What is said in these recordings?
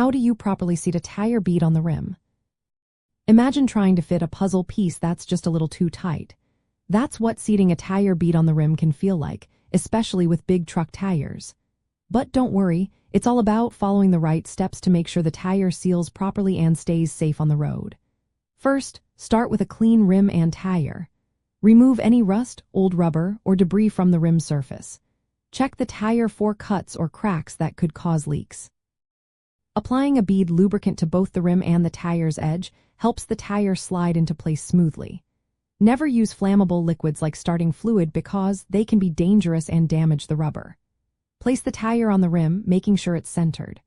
How do you properly seat a tire bead on the rim? Imagine trying to fit a puzzle piece that's just a little too tight. That's what seating a tire bead on the rim can feel like, especially with big truck tires. But don't worry, it's all about following the right steps to make sure the tire seals properly and stays safe on the road. First, start with a clean rim and tire. Remove any rust, old rubber, or debris from the rim surface. Check the tire for cuts or cracks that could cause leaks. Applying a bead lubricant to both the rim and the tire's edge helps the tire slide into place smoothly. Never use flammable liquids like starting fluid because they can be dangerous and damage the rubber. Place the tire on the rim, making sure it's centered.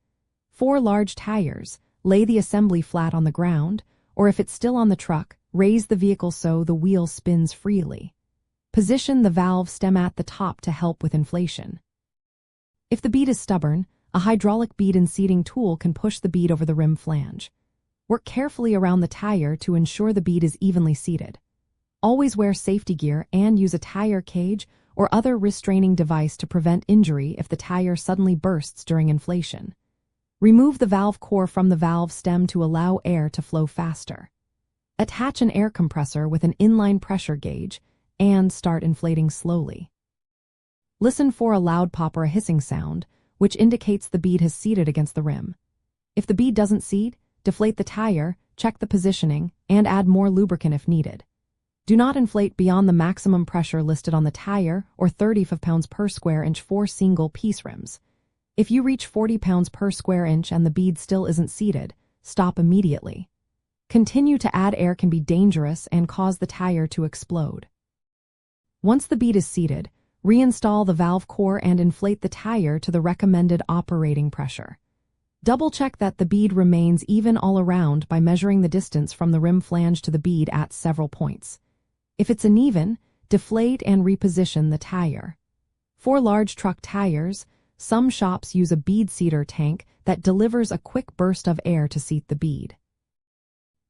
For large tires, lay the assembly flat on the ground, or if it's still on the truck, raise the vehicle so the wheel spins freely. Position the valve stem at the top to help with inflation. If the bead is stubborn, a hydraulic bead and seating tool can push the bead over the rim flange. Work carefully around the tire to ensure the bead is evenly seated. Always wear safety gear and use a tire cage or other restraining device to prevent injury if the tire suddenly bursts during inflation. Remove the valve core from the valve stem to allow air to flow faster. Attach an air compressor with an inline pressure gauge and start inflating slowly. Listen for a loud pop or a hissing sound, which indicates the bead has seated against the rim. If the bead doesn't seat, deflate the tire, check the positioning, and add more lubricant if needed. Do not inflate beyond the maximum pressure listed on the tire or 30 pounds per square inch for single-piece rims. If you reach 40 pounds per square inch and the bead still isn't seated, stop immediately. Continue to add air can be dangerous and cause the tire to explode. Once the bead is seated, reinstall the valve core and inflate the tire to the recommended operating pressure. Double-check that the bead remains even all around by measuring the distance from the rim flange to the bead at several points. If it's uneven, deflate and reposition the tire. For large truck tires, some shops use a bead seater tank that delivers a quick burst of air to seat the bead.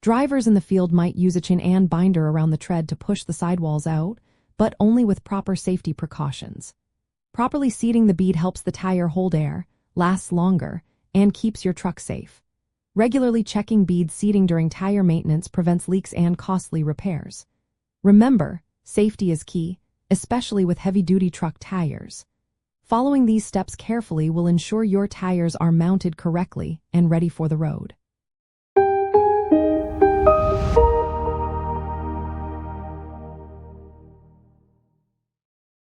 Drivers in the field might use a chain and binder around the tread to push the sidewalls out, but only with proper safety precautions. Properly seating the bead helps the tire hold air, lasts longer, and keeps your truck safe. Regularly checking bead seating during tire maintenance prevents leaks and costly repairs. Remember, safety is key, especially with heavy-duty truck tires. Following these steps carefully will ensure your tires are mounted correctly and ready for the road.